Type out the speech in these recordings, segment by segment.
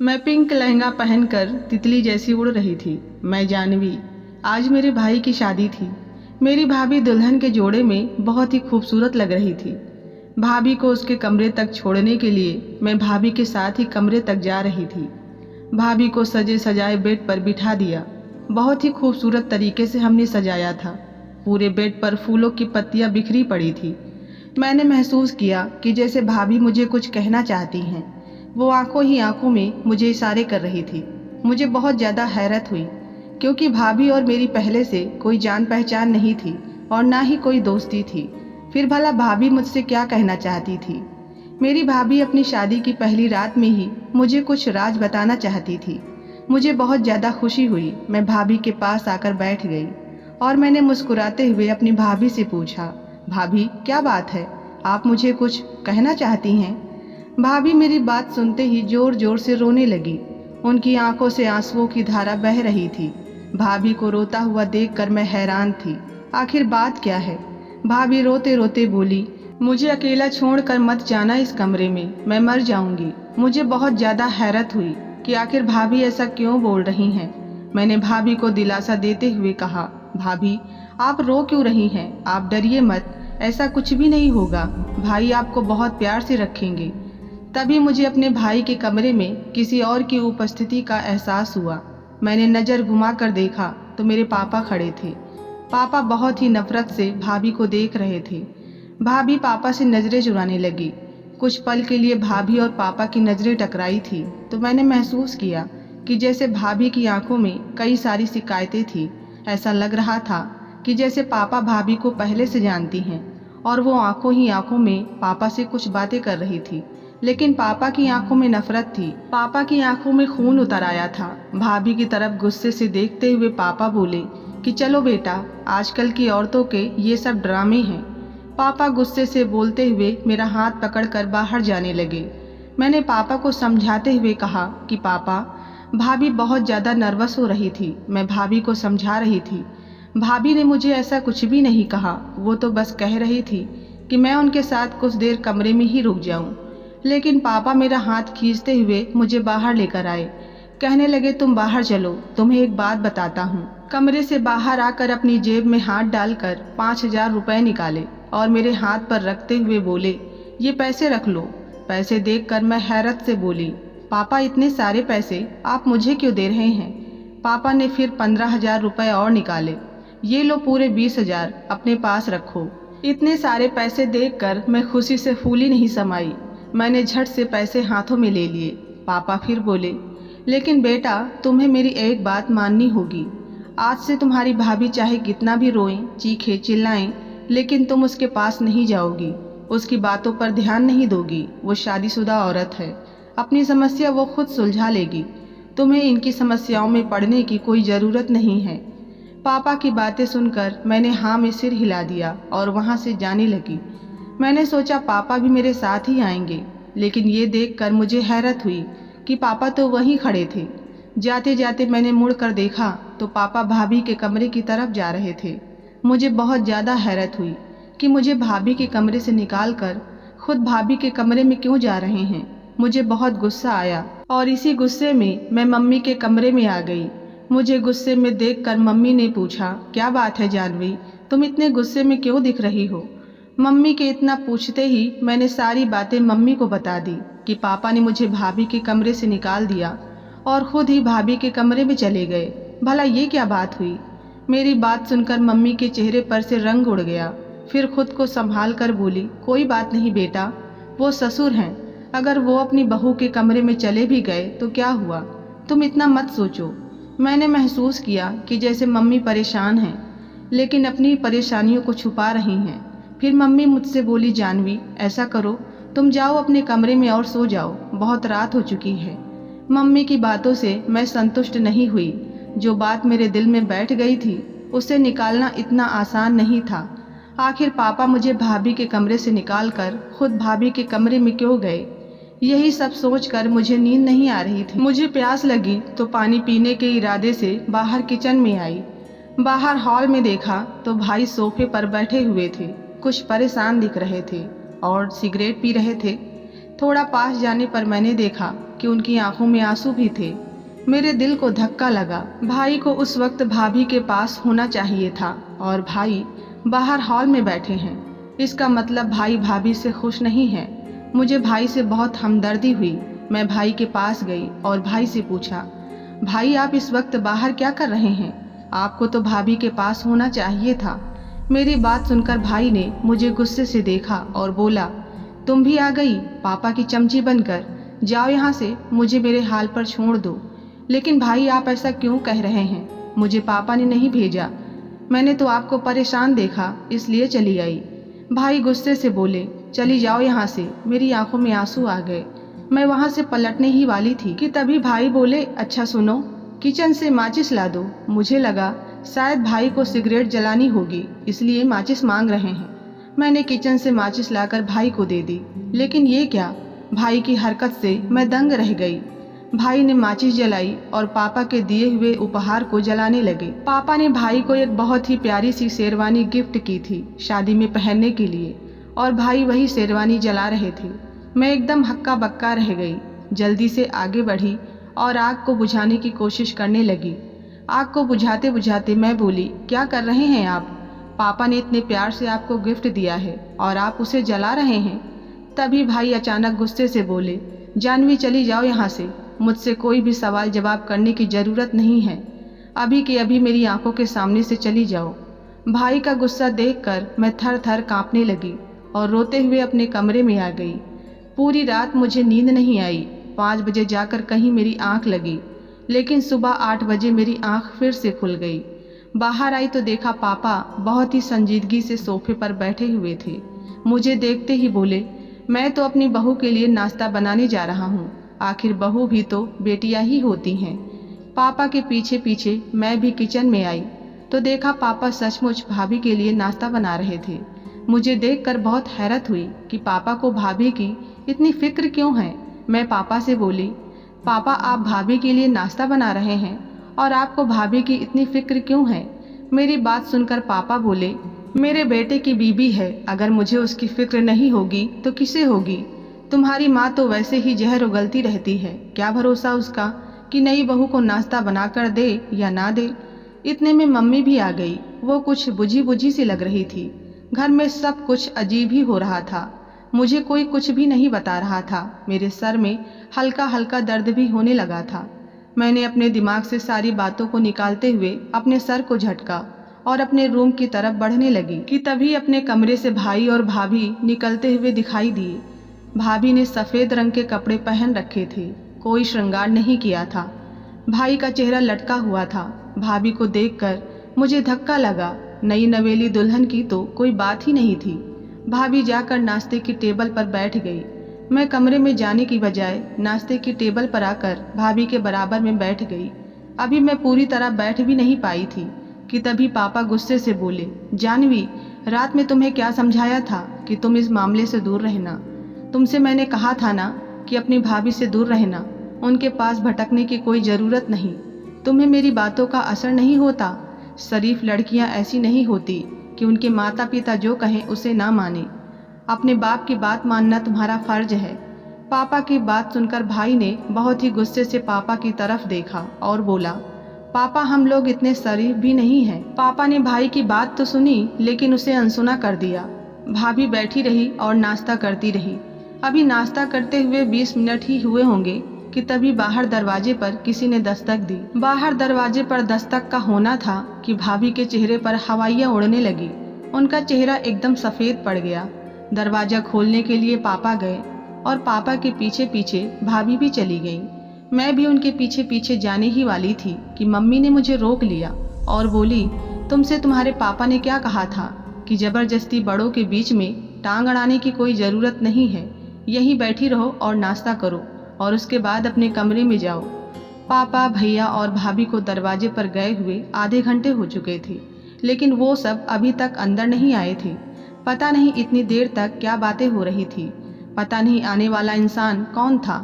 मैं पिंक लहंगा पहनकर तितली जैसी उड़ रही थी। मैं जानवी। आज मेरे भाई की शादी थी। मेरी भाभी दुल्हन के जोड़े में बहुत ही खूबसूरत लग रही थी। भाभी को उसके कमरे तक छोड़ने के लिए मैं भाभी के साथ ही कमरे तक जा रही थी। भाभी को सजे सजाए बेड पर बिठा दिया। बहुत ही खूबसूरत तरीके से हमने सजाया था। पूरे बेड पर फूलों की पत्तियां बिखरी पड़ी थी। मैंने महसूस किया कि जैसे भाभी मुझे कुछ कहना चाहती हैं। वो आंखों ही आंखों में मुझे इशारे कर रही थी। मुझे बहुत ज़्यादा हैरत हुई, क्योंकि भाभी और मेरी पहले से कोई जान पहचान नहीं थी और ना ही कोई दोस्ती थी। फिर भला भाभी मुझसे क्या कहना चाहती थी? मेरी भाभी अपनी शादी की पहली रात में ही मुझे कुछ राज बताना चाहती थी। मुझे बहुत ज़्यादा खुशी हुई। मैं भाभी के पास आकर बैठ गई और मैंने मुस्कुराते हुए अपनी भाभी से पूछा, भाभी क्या बात है, आप मुझे कुछ कहना चाहती हैं? भाभी मेरी बात सुनते ही जोर जोर से रोने लगी। उनकी आंखों से आंसुओं की धारा बह रही थी। भाभी को रोता हुआ देखकर मैं हैरान थी। आखिर बात क्या है? भाभी रोते रोते बोली, मुझे अकेला छोड़कर मत जाना इस कमरे में, मैं मर जाऊंगी। मुझे बहुत ज़्यादा हैरत हुई कि आखिर भाभी ऐसा क्यों बोल रही हैं। मैंने भाभी को दिलासा देते हुए कहा, भाभी आप रो क्यों रही हैं? आप डरिए मत, ऐसा कुछ भी नहीं होगा। भाई आपको बहुत प्यार से रखेंगे। तभी मुझे अपने भाई के कमरे में किसी और की उपस्थिति का एहसास हुआ। मैंने नज़र घुमाकर देखा तो मेरे पापा खड़े थे। पापा बहुत ही नफरत से भाभी को देख रहे थे। भाभी पापा से नज़रें चुराने लगी। कुछ पल के लिए भाभी और पापा की नज़रें टकराई थी तो मैंने महसूस किया कि जैसे भाभी की आंखों में कई सारी शिकायतें थी। ऐसा लग रहा था कि जैसे पापा भाभी को पहले से जानती हैं और वो आंखों ही आंखों में पापा से कुछ बातें कर रही थी। लेकिन पापा की आंखों में नफरत थी। पापा की आंखों में खून उतर आया था। भाभी की तरफ गुस्से से देखते हुए पापा बोले कि चलो बेटा, आजकल की औरतों के ये सब ड्रामे हैं। पापा गुस्से से बोलते हुए मेरा हाथ पकड़कर बाहर जाने लगे। मैंने पापा को समझाते हुए कहा कि पापा, भाभी बहुत ज़्यादा नर्वस हो रही थी। मैं भाभी को समझा रही थी। भाभी ने मुझे ऐसा कुछ भी नहीं कहा। वो तो बस कह रही थी कि मैं उनके साथ कुछ देर कमरे में ही रुक जाऊं। लेकिन पापा मेरा हाथ खींचते हुए मुझे बाहर लेकर आए। कहने लगे, तुम बाहर चलो, तुम्हें एक बात बताता हूँ। कमरे से बाहर आकर अपनी जेब में हाथ डालकर 5,000 रुपए निकाले और मेरे हाथ पर रखते हुए बोले, ये पैसे रख लो। पैसे देखकर मैं हैरत से बोली, पापा इतने सारे पैसे आप मुझे क्यों दे रहे हैं? पापा ने फिर 15,000 रुपए और निकाले। ये लो पूरे 20,000 अपने पास रखो। इतने सारे पैसे देखकर मैं खुशी से फूली नहीं समाई। मैंने झट से पैसे हाथों में ले लिए। पापा फिर बोले, लेकिन बेटा तुम्हें मेरी एक बात माननी होगी। आज से तुम्हारी भाभी चाहे कितना भी रोएं, चीखें, चिल्लाएं, लेकिन तुम उसके पास नहीं जाओगी। उसकी बातों पर ध्यान नहीं दोगी। वो शादीशुदा औरत है। अपनी समस्या वो खुद सुलझा लेगी। तुम्हें इनकी समस्याओं में पड़ने की कोई ज़रूरत नहीं है। पापा की बातें सुनकर मैंने हाँ में सिर हिला दिया और वहाँ से जाने लगी। मैंने सोचा पापा भी मेरे साथ ही आएंगे, लेकिन ये देखकर मुझे हैरत हुई कि पापा तो वहीं खड़े थे। जाते जाते मैंने मुड़कर देखा तो पापा भाभी के कमरे की तरफ जा रहे थे। मुझे बहुत ज़्यादा हैरत हुई कि मुझे भाभी के कमरे से निकालकर खुद भाभी के कमरे में क्यों जा रहे हैं। मुझे बहुत गुस्सा आया और इसी गुस्से में मैं मम्मी के कमरे में आ गई। मुझे गुस्से में देखकर मम्मी ने पूछा, क्या बात है जानवी, तुम इतने गुस्से में क्यों दिख रही हो? मम्मी के इतना पूछते ही मैंने सारी बातें मम्मी को बता दी कि पापा ने मुझे भाभी के कमरे से निकाल दिया और खुद ही भाभी के कमरे में चले गए। भला ये क्या बात हुई? मेरी बात सुनकर मम्मी के चेहरे पर से रंग उड़ गया। फिर खुद को संभाल कर बोली, कोई बात नहीं बेटा, वो ससुर हैं। अगर वो अपनी बहू के कमरे में चले भी गए तो क्या हुआ? तुम इतना मत सोचो। मैंने महसूस किया कि जैसे मम्मी परेशान हैं, लेकिन अपनी परेशानियों को छुपा रही हैं। फिर मम्मी मुझसे बोली, जानवी ऐसा करो, तुम जाओ अपने कमरे में और सो जाओ, बहुत रात हो चुकी है। मम्मी की बातों से मैं संतुष्ट नहीं हुई। जो बात मेरे दिल में बैठ गई थी उसे निकालना इतना आसान नहीं था। आखिर पापा मुझे भाभी के कमरे से निकालकर खुद भाभी के कमरे में क्यों गए? यही सब सोचकर मुझे नींद नहीं आ रही थी। मुझे प्यास लगी तो पानी पीने के इरादे से बाहर किचन में आई। बाहर हॉल में देखा तो भाई सोफे पर बैठे हुए थे। कुछ परेशान दिख रहे थे और सिगरेट पी रहे थे। थोड़ा पास जाने पर मैंने देखा कि उनकी आंखों में आंसू भी थे। मेरे दिल को धक्का लगा। भाई को उस वक्त भाभी के पास होना चाहिए था और भाई बाहर हॉल में बैठे हैं। इसका मतलब भाई भाभी से खुश नहीं है। मुझे भाई से बहुत हमदर्दी हुई। मैं भाई के पास गई और भाई से पूछा, भाई आप इस वक्त बाहर क्या कर रहे हैं? आपको तो भाभी के पास होना चाहिए था। मेरी बात सुनकर भाई ने मुझे गुस्से से देखा और बोला, तुम भी आ गई पापा की चमची बनकर, जाओ यहाँ से, मुझे मेरे हाल पर छोड़ दो। लेकिन भाई आप ऐसा क्यों कह रहे हैं? मुझे पापा ने नहीं भेजा, मैंने तो आपको परेशान देखा इसलिए चली आई। भाई गुस्से से बोले, चली जाओ यहाँ से। मेरी आंखों में आंसू आ गए। मैं वहाँ से पलटने ही वाली थी कि तभी भाई बोले, अच्छा सुनो, किचन से माचिस ला दो। मुझे लगा शायद भाई को सिगरेट जलानी होगी इसलिए माचिस मांग रहे हैं। मैंने किचन से माचिस लाकर भाई को दे दी। लेकिन ये क्या, भाई की हरकत से मैं दंग रह गई। भाई ने माचिस जलाई और पापा के दिए हुए उपहार को जलाने लगे। पापा ने भाई को एक बहुत ही प्यारी सी शेरवानी गिफ्ट की थी शादी में पहनने के लिए और भाई वही शेरवानी जला रहे थे। मैं एकदम हक्का बक्का रह गई। जल्दी से आगे बढ़ी और आग को बुझाने की कोशिश करने लगी। आग को बुझाते बुझाते मैं बोली, क्या कर रहे हैं आप? पापा ने इतने प्यार से आपको गिफ्ट दिया है और आप उसे जला रहे हैं। तभी भाई अचानक गुस्से से बोले, जानवी चली जाओ यहाँ से, मुझसे कोई भी सवाल जवाब करने की ज़रूरत नहीं है। अभी के अभी मेरी आंखों के सामने से चली जाओ। भाई का गुस्सा देखकर मैं थर थर कांपने लगी और रोते हुए अपने कमरे में आ गई। पूरी रात मुझे नींद नहीं आई। 5 बजे जाकर कहीं मेरी आंख लगी, लेकिन सुबह 8 बजे मेरी आंख फिर से खुल गई। बाहर आई तो देखा पापा बहुत ही संजीदगी से सोफे पर बैठे हुए थे। मुझे देखते ही बोले, मैं तो अपनी बहू के लिए नाश्ता बनाने जा रहा हूँ। आखिर बहू भी तो बेटियां ही होती हैं। पापा के पीछे पीछे मैं भी किचन में आई तो देखा पापा सचमुच भाभी के लिए नाश्ता बना रहे थे। मुझे देखकर बहुत हैरत हुई कि पापा को भाभी की इतनी फिक्र क्यों है। मैं पापा से बोली, पापा आप भाभी के लिए नाश्ता बना रहे हैं और आपको भाभी की इतनी फिक्र क्यों है? मेरी बात सुनकर पापा बोले, मेरे बेटे की बीबी है, अगर मुझे उसकी फिक्र नहीं होगी तो किसे होगी? तुम्हारी माँ तो वैसे ही जहर उगलती रहती है, क्या भरोसा उसका कि नई बहू को नाश्ता बनाकर दे या ना दे। इतने में मम्मी भी आ गई। वो कुछ बुझी बुझी सी लग रही थी। घर में सब कुछ अजीब ही हो रहा था। मुझे कोई कुछ भी नहीं बता रहा था। मेरे सर में हल्का हल्का दर्द भी होने लगा था। मैंने अपने दिमाग से सारी बातों को निकालते हुए अपने सर को झटका और अपने रूम की तरफ बढ़ने लगी कि तभी अपने कमरे से भाई और भाभी निकलते हुए दिखाई दिए। भाभी ने सफ़ेद रंग के कपड़े पहन रखे थे, कोई श्रृंगार नहीं किया था। भाई का चेहरा लटका हुआ था। भाभी को देखकर मुझे धक्का लगा। नई नवेली दुल्हन की तो कोई बात ही नहीं थी। भाभी जाकर नाश्ते की टेबल पर बैठ गई। मैं कमरे में जाने की बजाय नाश्ते की टेबल पर आकर भाभी के बराबर में बैठ गई। अभी मैं पूरी तरह बैठ भी नहीं पाई थी कि तभी पापा गुस्से से बोले, जानवी, रात में तुम्हें क्या समझाया था कि तुम इस मामले से दूर रहना। तुमसे मैंने कहा था ना कि अपनी भाभी से दूर रहना, उनके पास भटकने की कोई ज़रूरत नहीं। तुम्हें मेरी बातों का असर नहीं होता। शरीफ लड़कियां ऐसी नहीं होती कि उनके माता पिता जो कहें उसे ना माने। अपने बाप की बात मानना तुम्हारा फर्ज है। पापा की बात सुनकर भाई ने बहुत ही गुस्से से पापा की तरफ देखा और बोला, पापा हम लोग इतने शरीफ भी नहीं हैं। पापा ने भाई की बात तो सुनी लेकिन उसे अनसुना कर दिया। भाभी बैठी रही और नाश्ता करती रही। अभी नाश्ता करते हुए 20 मिनट ही हुए होंगे कि तभी बाहर दरवाजे पर किसी ने दस्तक दी। बाहर दरवाजे पर दस्तक का होना था कि भाभी के चेहरे पर हवाइयाँ उड़ने लगी। उनका चेहरा एकदम सफ़ेद पड़ गया। दरवाज़ा खोलने के लिए पापा गए और पापा के पीछे पीछे भाभी भी चली गई। मैं भी उनके पीछे पीछे जाने ही वाली थी कि मम्मी ने मुझे रोक लिया और बोली, तुमसे तुम्हारे पापा ने क्या कहा था कि ज़बरदस्ती बड़ों के बीच में टांग अड़ाने की कोई ज़रूरत नहीं है। यहीं बैठी रहो और नाश्ता करो और उसके बाद अपने कमरे में जाओ। पापा, भैया और भाभी को दरवाजे पर गए हुए आधे घंटे हो चुके थे, लेकिन वो सब अभी तक अंदर नहीं आए थे। पता नहीं इतनी देर तक क्या बातें हो रही थी। पता नहीं आने वाला इंसान कौन था।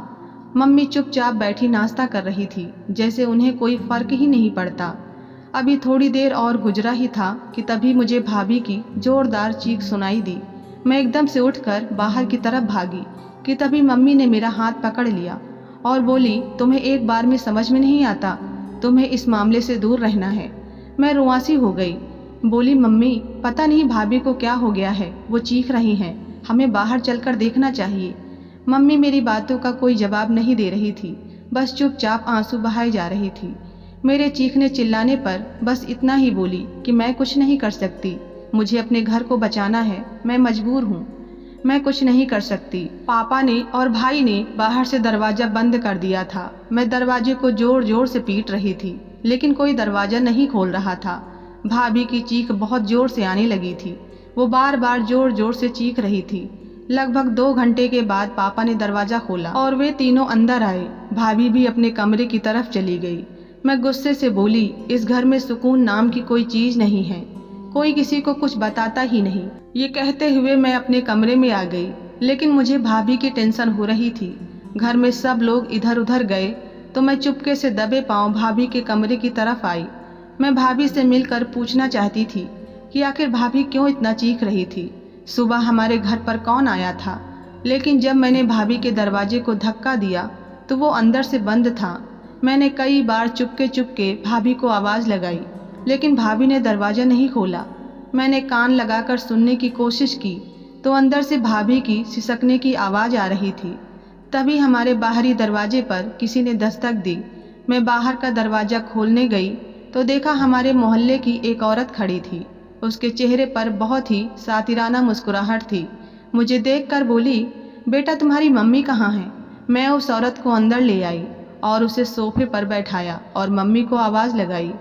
मम्मी चुपचाप बैठी नाश्ता कर रही थी, जैसे उन्हें कोई फर्क ही नहीं पड़ता। अभी थोड़ी देर और गुजरा ही था कि तभी मुझे भाभी की जोरदार चीख सुनाई दी। मैं एकदम से उठकर बाहर की तरफ भागी कि तभी मम्मी ने मेरा हाथ पकड़ लिया और बोली, तुम्हें एक बार में समझ में नहीं आता, तुम्हें इस मामले से दूर रहना है। मैं रुआंसी हो गई, बोली, मम्मी पता नहीं भाभी को क्या हो गया है, वो चीख रही हैं, हमें बाहर चलकर देखना चाहिए। मम्मी मेरी बातों का कोई जवाब नहीं दे रही थी, बस चुपचाप आंसू बहाई जा रही थी। मेरे चीखने चिल्लाने पर बस इतना ही बोली कि मैं कुछ नहीं कर सकती, मुझे अपने घर को बचाना है, मैं मजबूर हूँ, मैं कुछ नहीं कर सकती। पापा ने और भाई ने बाहर से दरवाजा बंद कर दिया था। मैं दरवाजे को जोर जोर से पीट रही थी, लेकिन कोई दरवाजा नहीं खोल रहा था। भाभी की चीख बहुत जोर से आने लगी थी, वो बार बार जोर जोर से चीख रही थी। लगभग 2 घंटे के बाद पापा ने दरवाजा खोला और वे तीनों अंदर आए। भाभी भी अपने कमरे की तरफ चली गई। मैं गुस्से से बोली, इस घर में सुकून नाम की कोई चीज नहीं है, कोई किसी को कुछ बताता ही नहीं। ये कहते हुए मैं अपने कमरे में आ गई, लेकिन मुझे भाभी की टेंशन हो रही थी। घर में सब लोग इधर उधर गए तो मैं चुपके से दबे पांव भाभी के कमरे की तरफ आई। मैं भाभी से मिलकर पूछना चाहती थी कि आखिर भाभी क्यों इतना चीख रही थी, सुबह हमारे घर पर कौन आया था। लेकिन जब मैंने भाभी के दरवाजे को धक्का दिया तो वो अंदर से बंद था। मैंने कई बार चुपके चुपके भाभी को आवाज़ लगाई, लेकिन भाभी ने दरवाज़ा नहीं खोला। मैंने कान लगाकर सुनने की कोशिश की तो अंदर से भाभी की सिसकने की आवाज़ आ रही थी। तभी हमारे बाहरी दरवाजे पर किसी ने दस्तक दी। मैं बाहर का दरवाज़ा खोलने गई तो देखा हमारे मोहल्ले की एक औरत खड़ी थी। उसके चेहरे पर बहुत ही सातिराना मुस्कुराहट थी। मुझे देखकर बोली, बेटा तुम्हारी मम्मी कहाँ है। मैं उस औरत को अंदर ले आई और उसे सोफे पर बैठाया और मम्मी को आवाज़ लगाई।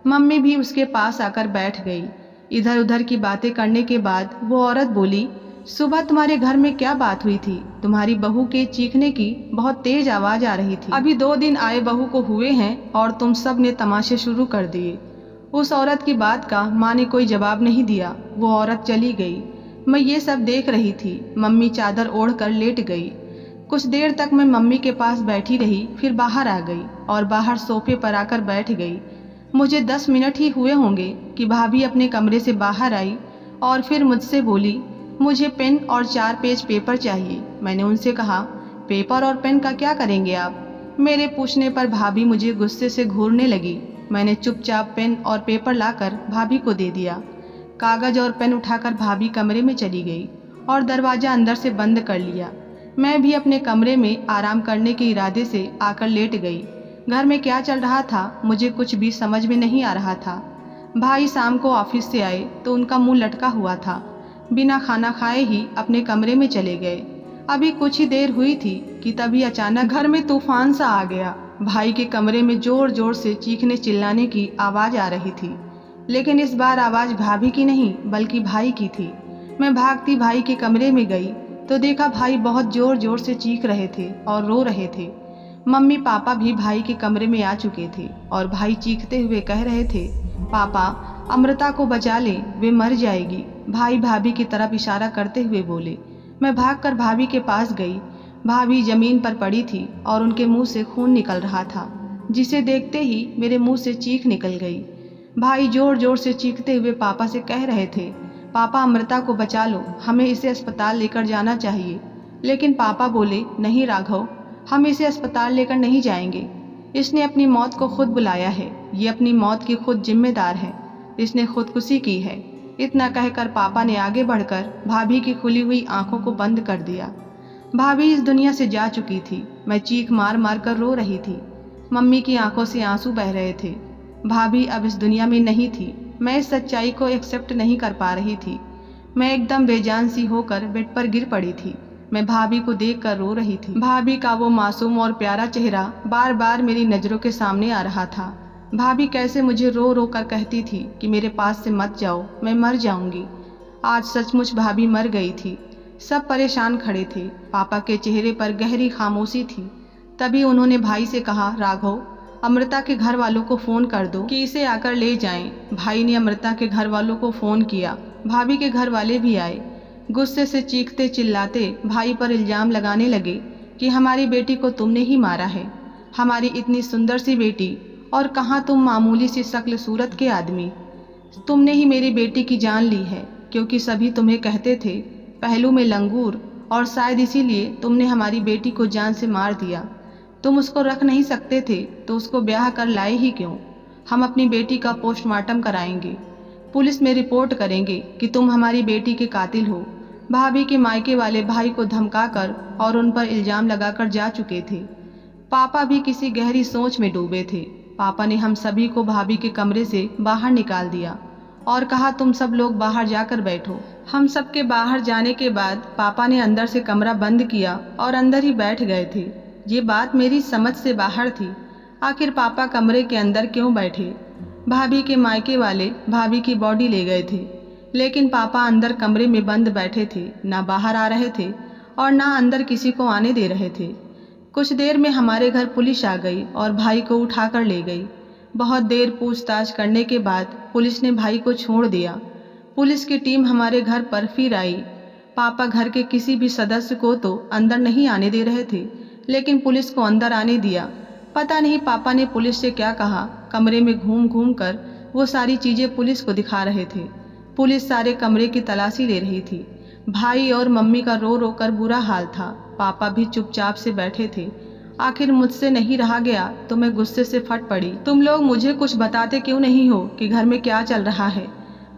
मम्मी भी उसके पास आकर बैठ गई। इधर उधर की बातें करने के बाद वो औरत बोली, सुबह तुम्हारे घर में क्या बात हुई थी, तुम्हारी बहू के चीखने की बहुत तेज आवाज़ आ रही थी। अभी 2 दिन आए बहू को हुए हैं और तुम सब ने तमाशे शुरू कर दिए। उस औरत की बात का माँ ने कोई जवाब नहीं दिया। वो औरत चली गई। मैं ये सब देख रही थी। मम्मी चादर ओढ़कर लेट गई। कुछ देर तक मैं मम्मी के पास बैठी रही, फिर बाहर आ गई और बाहर सोफे पर आकर बैठ गई। मुझे 10 मिनट ही हुए होंगे कि भाभी अपने कमरे से बाहर आई और फिर मुझसे बोली, मुझे पेन और 4 पेज पेपर चाहिए। मैंने उनसे कहा, पेपर और पेन का क्या करेंगे आप। मेरे पूछने पर भाभी मुझे गुस्से से घूरने लगी। मैंने चुपचाप पेन और पेपर लाकर भाभी को दे दिया। कागज़ और पेन उठाकर भाभी कमरे में चली गई और दरवाज़ा अंदर से बंद कर लिया। मैं भी अपने कमरे में आराम करने के इरादे से आकर लेट गई। घर में क्या चल रहा था मुझे कुछ भी समझ में नहीं आ रहा था। भाई शाम को ऑफिस से आए तो उनका मुंह लटका हुआ था। बिना खाना खाए ही अपने कमरे में चले गए। अभी कुछ ही देर हुई थी कि तभी अचानक घर में तूफान सा आ गया। भाई के कमरे में जोर जोर से चीखने चिल्लाने की आवाज़ आ रही थी, लेकिन इस बार आवाज़ भाभी की नहीं बल्कि भाई की थी। मैं भागती भाई के कमरे में गई तो देखा भाई बहुत जोर जोर से चीख रहे थे और रो रहे थे। मम्मी पापा भी भाई के कमरे में आ चुके थे और भाई चीखते हुए कह रहे थे, पापा अमृता को बचा ले, वे मर जाएगी। भाई भाभी की तरफ इशारा करते हुए बोले। मैं भागकर भाभी के पास गई। भाभी जमीन पर पड़ी थी और उनके मुंह से खून निकल रहा था, जिसे देखते ही मेरे मुंह से चीख निकल गई। भाई जोर जोर से चीखते हुए पापा से कह रहे थे, पापा अमृता को बचा लो, हमें इसे अस्पताल लेकर जाना चाहिए। लेकिन पापा बोले, नहीं राघव, हम इसे अस्पताल लेकर नहीं जाएंगे। इसने अपनी मौत को खुद बुलाया है, ये अपनी मौत की खुद जिम्मेदार है, इसने खुदकुशी की है। इतना कहकर पापा ने आगे बढ़कर भाभी की खुली हुई आंखों को बंद कर दिया। भाभी इस दुनिया से जा चुकी थी। मैं चीख मार मार कर रो रही थी। मम्मी की आंखों से आंसू बह रहे थे। भाभी अब इस दुनिया में नहीं थी। मैं इस सच्चाई को एक्सेप्ट नहीं कर पा रही थी। मैं एकदम बेजान सी होकर बेड पर गिर पड़ी थी। मैं भाभी को देखकर रो रही थी। भाभी का वो मासूम और प्यारा चेहरा बार बार मेरी नज़रों के सामने आ रहा था। भाभी कैसे मुझे रो रो कर कहती थी कि मेरे पास से मत जाओ, मैं मर जाऊंगी। आज सचमुच भाभी मर गई थी। सब परेशान खड़े थे। पापा के चेहरे पर गहरी खामोशी थी। तभी उन्होंने भाई से कहा, राघव अमृता के घर वालों को फ़ोन कर दो कि इसे आकर ले जाएं। भाई ने अमृता के घर वालों को फ़ोन किया। भाभी के घर वाले भी आए। गुस्से से चीखते चिल्लाते भाई पर इल्ज़ाम लगाने लगे कि हमारी बेटी को तुमने ही मारा है, हमारी इतनी सुंदर सी बेटी, और कहाँ तुम मामूली सी शक्ल सूरत के आदमी। तुमने ही मेरी बेटी की जान ली है, क्योंकि सभी तुम्हें कहते थे पहलू में लंगूर और शायद इसीलिए तुमने हमारी बेटी को जान से मार दिया। तुम उसको रख नहीं सकते थे तो उसको ब्याह कर लाए ही क्यों? हम अपनी बेटी का पोस्टमार्टम कराएंगे, पुलिस में रिपोर्ट करेंगे कि तुम हमारी बेटी के कातिल हो। भाभी के मायके वाले भाई को धमकाकर और उन पर इल्जाम लगाकर जा चुके थे। पापा भी किसी गहरी सोच में डूबे थे। पापा ने हम सभी को भाभी के कमरे से बाहर निकाल दिया और कहा, तुम सब लोग बाहर जाकर बैठो। हम सब के बाहर जाने के बाद पापा ने अंदर से कमरा बंद किया और अंदर ही बैठ गए थे। ये बात मेरी समझ से बाहर थी। आखिर पापा कमरे के अंदर क्यों बैठे? भाभी के मायके वाले भाभी की बॉडी ले गए थे, लेकिन पापा अंदर कमरे में बंद बैठे थे, ना बाहर आ रहे थे और ना अंदर किसी को आने दे रहे थे। कुछ देर में हमारे घर पुलिस आ गई और भाई को उठाकर ले गई। बहुत देर पूछताछ करने के बाद पुलिस ने भाई को छोड़ दिया। पुलिस की टीम हमारे घर पर फिर आई। पापा घर के किसी भी सदस्य को तो अंदर नहीं आने दे रहे थे, लेकिन पुलिस को अंदर आने दिया। पता नहीं पापा ने पुलिस से क्या कहा। कमरे में घूम घूम कर वो सारी चीज़ें पुलिस को दिखा रहे थे। पुलिस सारे कमरे की तलाशी ले रही थी। भाई और मम्मी का रो रो कर बुरा हाल था। पापा भी चुपचाप से बैठे थे। आखिर मुझसे नहीं रहा गया तो मैं गुस्से से फट पड़ी। तुम लोग मुझे कुछ बताते क्यों नहीं हो कि घर में क्या चल रहा है?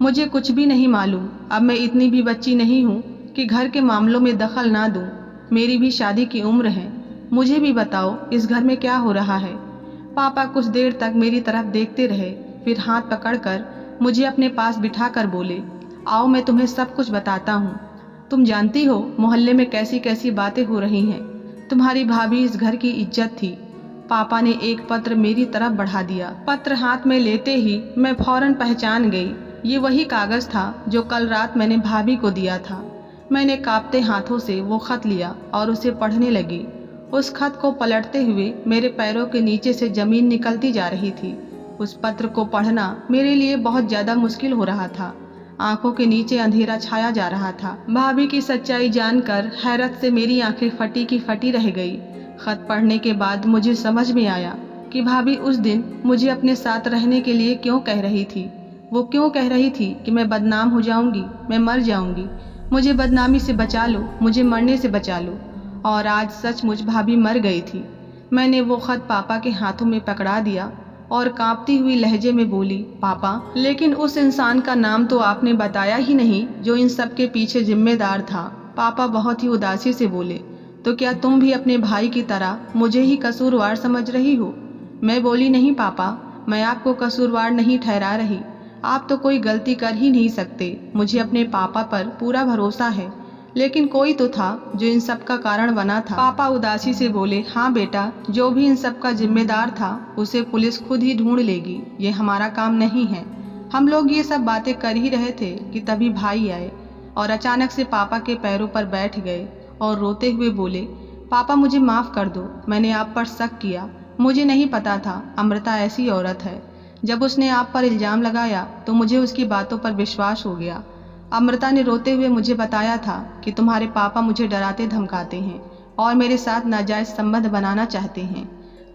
मुझे कुछ भी नहीं मालूम। अब मैं इतनी भी बच्ची नहीं हूँ कि घर के मामलों में दखल ना दूँ। मेरी भी शादी की उम्र है। मुझे भी बताओ इस घर में क्या हो रहा है। पापा कुछ देर तक मेरी तरफ देखते रहे, फिर हाथ पकड़कर मुझे अपने पास बिठाकर बोले, आओ मैं तुम्हें सब कुछ बताता हूँ। तुम जानती हो मोहल्ले में कैसी कैसी बातें हो रही हैं। तुम्हारी भाभी इस घर की इज्जत थी। पापा ने एक पत्र मेरी तरफ बढ़ा दिया। पत्र हाथ में लेते ही मैं फौरन पहचान गई। ये वही कागज था जो कल रात मैंने भाभी को दिया था। मैंने कांपते हाथों से वो खत लिया और उसे पढ़ने लगी। उस खत को पलटते हुए मेरे पैरों के नीचे से जमीन निकलती जा रही थी। उस पत्र को पढ़ना मेरे लिए बहुत ज्यादा मुश्किल हो रहा था। आंखों के नीचे अंधेरा छाया जा रहा था। भाभी की सच्चाई जानकर हैरत से मेरी आंखें फटी की फटी रह गई। खत पढ़ने के बाद मुझे समझ में आया कि भाभी उस दिन मुझे अपने साथ रहने के लिए क्यों कह रही थी। वो क्यों कह रही थी कि मैं बदनाम हो जाऊंगी, मैं मर जाऊंगी, मुझे बदनामी से बचा लो, मुझे मरने से बचा लो। और आज सचमुच भाभी मर गई थी। मैंने वो खत पापा के हाथों में पकड़ा दिया और कांपती हुई लहजे में बोली, पापा, लेकिन उस इंसान का नाम तो आपने बताया ही नहीं जो इन सब के पीछे जिम्मेदार था। पापा बहुत ही उदासी से बोले, तो क्या तुम भी अपने भाई की तरह मुझे ही कसूरवार समझ रही हो? मैं बोली, नहीं पापा, मैं आपको कसूरवार नहीं ठहरा रही। आप तो कोई गलती कर ही नहीं सकते। मुझे अपने पापा पर पूरा भरोसा है, लेकिन कोई तो था जो इन सब का कारण बना था। पापा उदासी से बोले, हाँ बेटा, जो भी इन सब का जिम्मेदार था उसे पुलिस खुद ही ढूंढ लेगी, ये हमारा काम नहीं है। हम लोग ये सब बातें कर ही रहे थे कि तभी भाई आए और अचानक से पापा के पैरों पर बैठ गए और रोते हुए बोले, पापा मुझे माफ कर दो, मैंने आप पर शक किया। मुझे नहीं पता था अमृता ऐसी औरत है। जब उसने आप पर इल्जाम लगाया तो मुझे उसकी बातों पर विश्वास हो गया। अमृता ने रोते हुए मुझे बताया था कि तुम्हारे पापा मुझे डराते धमकाते हैं और मेरे साथ नाजायज संबंध बनाना चाहते हैं।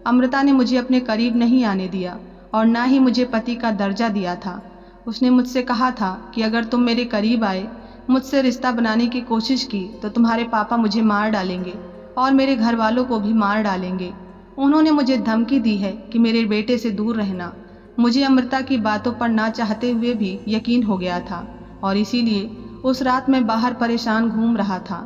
अमृता ने मुझे अपने करीब नहीं आने दिया और ना ही मुझे पति का दर्जा दिया था। उसने मुझसे कहा था कि अगर तुम मेरे करीब आए, मुझसे रिश्ता बनाने की कोशिश की तो तुम्हारे पापा मुझे मार डालेंगे और मेरे घर वालों को भी मार डालेंगे। उन्होंने मुझे धमकी दी है कि मेरे बेटे से दूर रहना। मुझे अमृता की बातों पर ना चाहते हुए भी यकीन हो गया था और इसीलिए उस रात मैं बाहर परेशान घूम रहा था।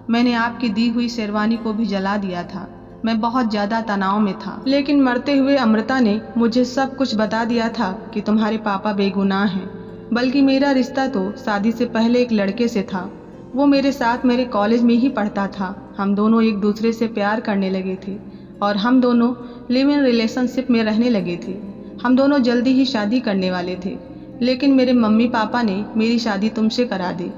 मैंने आपकी दी हुई शेरवानी को भी जला दिया था। मैं बहुत ज़्यादा तनाव में था, लेकिन मरते हुए अमृता ने मुझे सब कुछ बता दिया था कि तुम्हारे पापा बेगुनाह हैं। बल्कि मेरा रिश्ता तो शादी से पहले एक लड़के से था। वो मेरे साथ मेरे कॉलेज में ही पढ़ता था। हम दोनों एक दूसरे से प्यार करने लगे थे और हम दोनों लिव इन रिलेशनशिप में रहने लगे थे। हम दोनों जल्दी ही शादी करने वाले थे, लेकिन मेरे मम्मी पापा ने मेरी शादी तुमसे करा दी।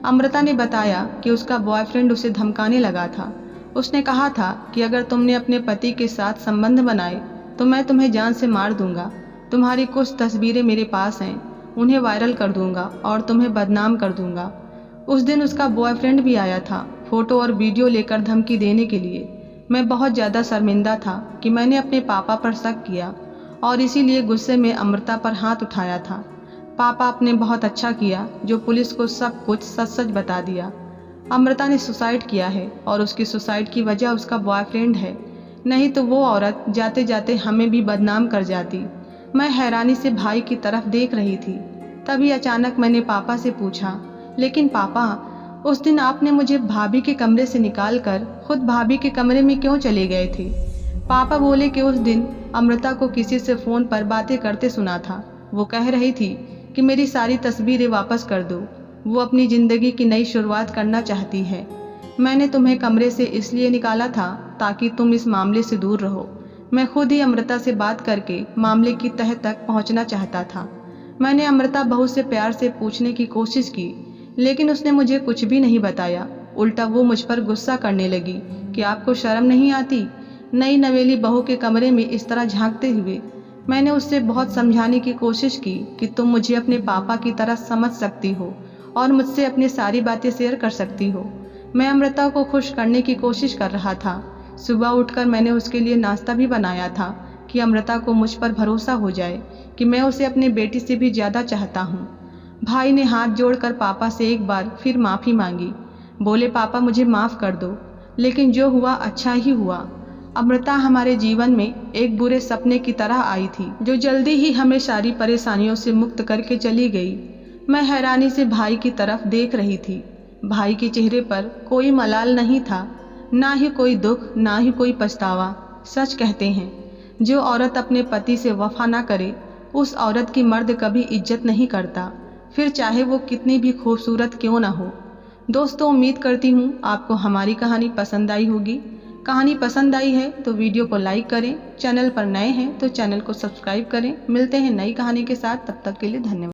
अमृता ने बताया कि उसका बॉयफ्रेंड उसे धमकाने लगा था। उसने कहा था कि अगर तुमने अपने पति के साथ संबंध बनाए तो मैं तुम्हें जान से मार दूंगा। तुम्हारी कुछ तस्वीरें मेरे पास हैं, उन्हें वायरल कर दूंगा और तुम्हें बदनाम कर दूंगा। उस दिन उसका बॉयफ्रेंड भी आया था, फोटो और वीडियो लेकर धमकी देने के लिए। मैं बहुत ज़्यादा शर्मिंदा था कि मैंने अपने पापा पर शक किया और इसीलिए गुस्से में अमृता पर हाथ उठाया था। पापा आपने बहुत अच्छा किया जो पुलिस को सब कुछ सच सच बता दिया। अमृता ने सुसाइड किया है और उसकी सुसाइड की वजह उसका बॉयफ्रेंड है, नहीं तो वो औरत जाते जाते हमें भी बदनाम कर जाती। मैं हैरानी से भाई की तरफ देख रही थी। तभी अचानक मैंने पापा से पूछा, लेकिन पापा, उस दिन आपने मुझे भाभी के कमरे से निकालकर खुद भाभी के कमरे में क्यों चले गए थे? पापा बोले कि उस दिन अमृता को किसी से फ़ोन पर बातें करते सुना था। वो कह रही थी कि मेरी सारी तस्वीरें वापस कर दो, वो अपनी ज़िंदगी की नई शुरुआत करना चाहती है। मैंने तुम्हें कमरे से इसलिए निकाला था ताकि तुम इस मामले से दूर रहो। मैं खुद ही अमृता से बात करके मामले की तह तक पहुंचना चाहता था। मैंने अमृता बहू से प्यार से पूछने की कोशिश की, लेकिन उसने मुझे कुछ भी नहीं बताया। उल्टा वो मुझ पर गुस्सा करने लगी कि आपको शर्म नहीं आती, नई नवेली बहू के कमरे में इस तरह झांकते हुए। मैंने उससे बहुत समझाने की कोशिश की कि तुम मुझे अपने पापा की तरह समझ सकती हो और मुझसे अपनी सारी बातें शेयर कर सकती हो। मैं अमृता को खुश करने की कोशिश कर रहा था। सुबह उठकर मैंने उसके लिए नाश्ता भी बनाया था कि अमृता को मुझ पर भरोसा हो जाए कि मैं उसे अपनी बेटी से भी ज़्यादा चाहता हूँ। भाई ने हाथ जोड़कर पापा से एक बार फिर माफ़ी मांगी। बोले, पापा मुझे माफ़ कर दो, लेकिन जो हुआ अच्छा ही हुआ। अमृता हमारे जीवन में एक बुरे सपने की तरह आई थी, जो जल्दी ही हमें सारी परेशानियों से मुक्त करके चली गई। मैं हैरानी से भाई की तरफ देख रही थी। भाई के चेहरे पर कोई मलाल नहीं था, ना ही कोई दुख, ना ही कोई पछतावा। सच कहते हैं, जो औरत अपने पति से वफा ना करे, उस औरत की मर्द कभी इज्जत नहीं करता, फिर चाहे वो कितनी भी खूबसूरत क्यों ना हो। दोस्तों, उम्मीद करती हूँ आपको हमारी कहानी पसंद आई होगी। कहानी पसंद आई है तो वीडियो को लाइक करें, चैनल पर नए हैं तो चैनल को सब्सक्राइब करें। मिलते हैं नई कहानी के साथ, तब तक के लिए धन्यवाद।